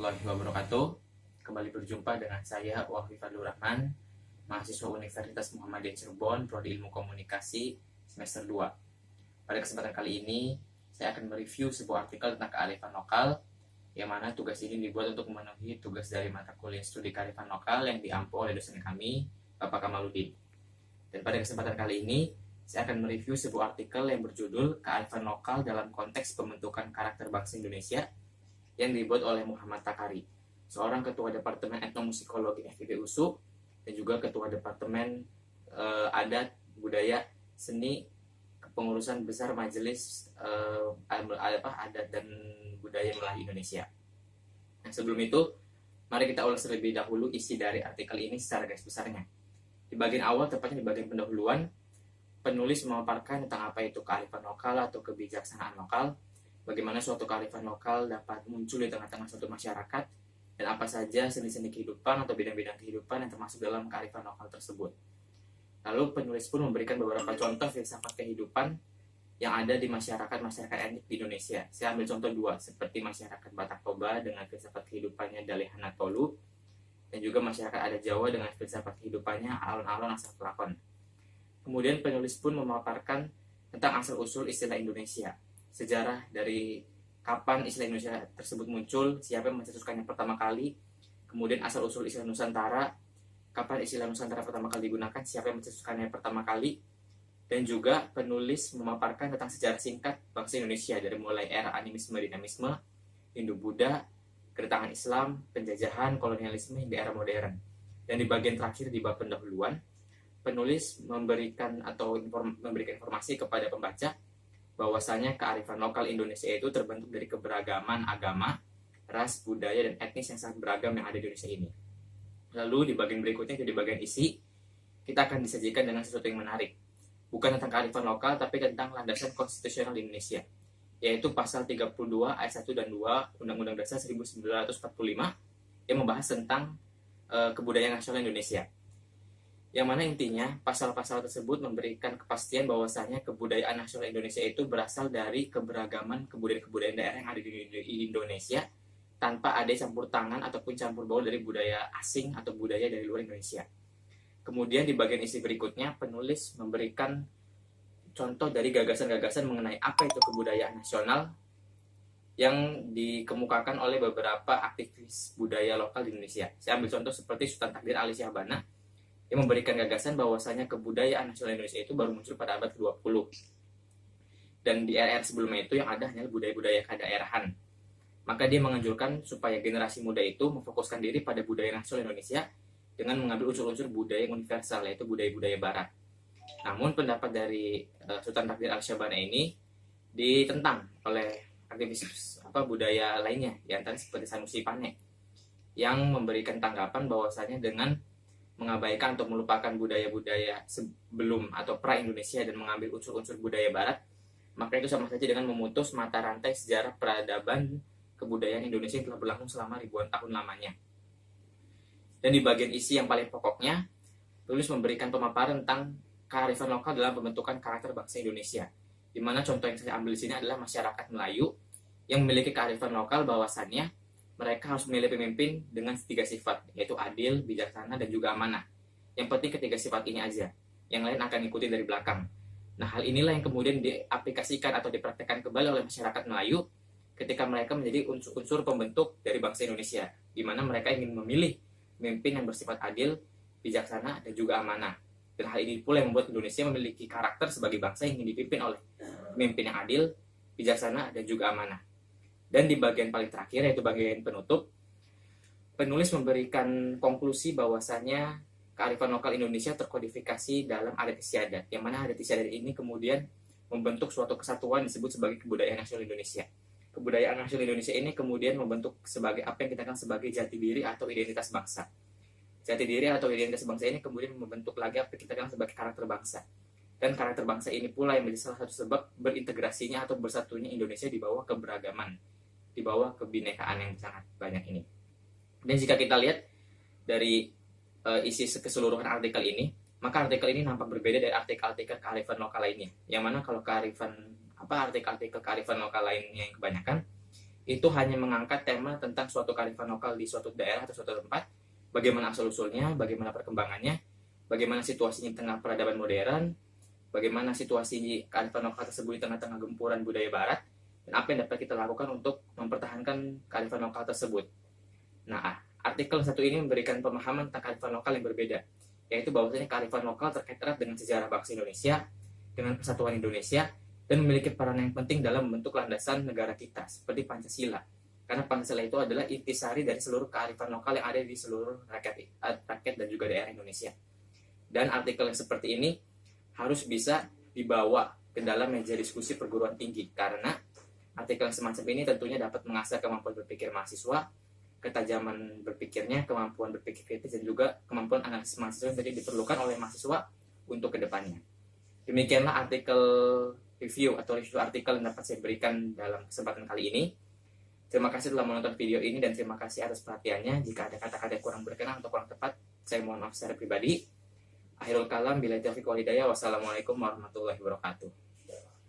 warahmatullahi wabarakatuh. Kembali berjumpa dengan saya Wahwi Fadlur Rahman, mahasiswa Universitas Muhammadiyah Cirebon, Prodi Ilmu Komunikasi semester 2. Pada kesempatan kali ini, saya akan mereview sebuah artikel tentang kearifan lokal, yang mana tugas ini dibuat untuk memenuhi tugas dari mata kuliah studi kearifan lokal yang diampu oleh dosen kami, Bapak Kamaludin. Dan pada kesempatan kali ini, saya akan mereview sebuah artikel yang berjudul Kearifan Lokal dalam Konteks Pembentukan Karakter Bangsa Indonesia yang dibuat oleh Muhammad Takari, seorang ketua Departemen Etnomusikologi FIB USU dan juga ketua Departemen Adat, Budaya, Seni, Kepengurusan Besar Majelis Adat dan Budaya Melayu Indonesia. Nah, sebelum itu, mari kita ulas terlebih dahulu isi dari artikel ini secara garis besarnya. Di bagian awal, tepatnya di bagian pendahuluan, penulis memaparkan tentang apa itu kearifan lokal atau kebijaksanaan lokal, bagaimana suatu kearifan lokal dapat muncul di tengah-tengah suatu masyarakat, dan apa saja seni-seni kehidupan atau bidang-bidang kehidupan yang termasuk dalam kearifan lokal tersebut. Lalu penulis pun memberikan beberapa contoh filsafat kehidupan yang ada di masyarakat etnik di Indonesia. Saya ambil contoh dua, seperti masyarakat Batak Toba dengan filsafat kehidupannya Dalehana Tolu, dan juga masyarakat adat Jawa dengan filsafat kehidupannya alon-alon asal kelakon. Kemudian penulis pun memaparkan tentang asal-usul istilah Indonesia, sejarah dari kapan istilah Indonesia tersebut muncul, siapa yang mencetuskannya pertama kali, kemudian asal-usul istilah Nusantara, kapan istilah Nusantara pertama kali digunakan, siapa yang mencetuskannya pertama kali, dan juga penulis memaparkan tentang sejarah singkat bangsa Indonesia dari mulai era animisme, dinamisme, Hindu-Buddha, kedatangan Islam, penjajahan, kolonialisme hingga era modern. Dan di bagian terakhir di bab pendahuluan, penulis memberikan informasi kepada pembaca bahwasanya kearifan lokal Indonesia itu terbentuk dari keberagaman agama, ras, budaya, dan etnis yang sangat beragam yang ada di Indonesia ini. Lalu di bagian berikutnya, di bagian isi, kita akan disajikan dengan sesuatu yang menarik. Bukan tentang kearifan lokal, tapi tentang landasan konstitusional di Indonesia, yaitu pasal 32 ayat 1 dan 2 Undang-Undang Dasar 1945 yang membahas tentang kebudayaan nasional Indonesia. Yang mana intinya pasal-pasal tersebut memberikan kepastian bahwasanya kebudayaan nasional Indonesia itu berasal dari keberagaman kebudayaan daerah yang ada di Indonesia, tanpa ada campur tangan ataupun campur baur dari budaya asing atau budaya dari luar Indonesia. Kemudian di bagian isi berikutnya, penulis memberikan contoh dari gagasan-gagasan mengenai apa itu kebudayaan nasional yang dikemukakan oleh beberapa aktivis budaya lokal di Indonesia. Saya ambil contoh seperti Sultan Takdir Ali Syahbana yang memberikan gagasan bahwasanya kebudayaan nasional Indonesia itu baru muncul pada abad ke-20. Dan di era sebelumnya itu yang ada hanyalah budaya-budaya kedaerahan. Maka dia menganjurkan supaya generasi muda itu memfokuskan diri pada budaya nasional Indonesia dengan mengambil unsur-unsur budaya yang universal, yaitu budaya-budaya barat. Namun pendapat dari Sultan Takdir Al-Syabana ini ditentang oleh aktivis budaya lainnya, di antara seperti Sanusi Pane, yang memberikan tanggapan bahwasanya dengan mengabaikan atau melupakan budaya-budaya sebelum atau pra-Indonesia dan mengambil unsur-unsur budaya barat, maka itu sama saja dengan memutus mata rantai sejarah peradaban kebudayaan Indonesia yang telah berlangsung selama ribuan tahun lamanya. Dan di bagian isi yang paling pokoknya, tulis memberikan pemaparan tentang kearifan lokal dalam pembentukan karakter bangsa Indonesia, di mana contoh yang saya ambil di sini adalah masyarakat Melayu yang memiliki kearifan lokal bahwasannya mereka harus memilih pemimpin dengan 3 sifat, yaitu adil, bijaksana, dan juga amanah. Yang penting ketiga sifat ini aja, yang lain akan ikuti dari belakang. Nah, hal inilah yang kemudian diaplikasikan atau dipraktekkan kembali oleh masyarakat Melayu ketika mereka menjadi unsur-unsur pembentuk dari bangsa Indonesia, di mana mereka ingin memilih pemimpin yang bersifat adil, bijaksana, dan juga amanah. Dan hal ini pula yang membuat Indonesia memiliki karakter sebagai bangsa yang ingin dipimpin oleh pemimpin yang adil, bijaksana, dan juga amanah. Dan di bagian paling terakhir, yaitu bagian penutup, penulis memberikan konklusi bahwasanya kearifan lokal Indonesia terkodifikasi dalam adat istiadat, yang mana adat istiadat ini kemudian membentuk suatu kesatuan disebut sebagai kebudayaan nasional Indonesia. Kebudayaan nasional Indonesia ini kemudian membentuk sebagai apa yang kita kenal sebagai jati diri atau identitas bangsa. Jati diri atau identitas bangsa ini kemudian membentuk lagi apa yang kita kenal sebagai karakter bangsa. Dan karakter bangsa ini pula yang menjadi salah satu sebab berintegrasinya atau bersatunya Indonesia di bawah keberagaman, di bawah kebinekaan yang sangat banyak ini. Dan jika kita lihat dari isi keseluruhan artikel ini, maka artikel ini nampak berbeda dari artikel-artikel kearifan lokal lainnya. Yang mana kalau artikel-artikel kearifan lokal lainnya yang kebanyakan itu hanya mengangkat tema tentang suatu kearifan lokal di suatu daerah atau suatu tempat, bagaimana asal-usulnya, bagaimana perkembangannya, bagaimana situasinya di tengah peradaban modern, bagaimana situasi kearifan lokal tersebut di tengah-tengah gempuran budaya barat, dan apa yang dapat kita lakukan untuk mempertahankan kearifan lokal tersebut. Nah, artikel satu ini memberikan pemahaman tentang kearifan lokal yang berbeda, yaitu bahwasanya kearifan lokal terkait erat dengan sejarah bangsa Indonesia, dengan persatuan Indonesia, dan memiliki peran yang penting dalam membentuk landasan negara kita, seperti Pancasila. Karena Pancasila itu adalah intisari dari seluruh kearifan lokal yang ada di seluruh rakyat dan juga daerah Indonesia. Dan artikel yang seperti ini harus bisa dibawa ke dalam meja diskusi perguruan tinggi, karena artikel yang semacam ini tentunya dapat mengasah kemampuan berpikir mahasiswa, ketajaman berpikirnya, kemampuan berpikir kritis, dan juga kemampuan analisis mahasiswa yang tadi diperlukan oleh mahasiswa untuk kedepannya. Demikianlah artikel review artikel yang dapat saya berikan dalam kesempatan kali ini. Terima kasih telah menonton video ini dan terima kasih atas perhatiannya. Jika ada kata-kata yang kurang berkenan atau kurang tepat, saya mohon maaf secara pribadi. Akhirul kalam, billahi taufiq wal hidayah. Wassalamualaikum warahmatullahi wabarakatuh.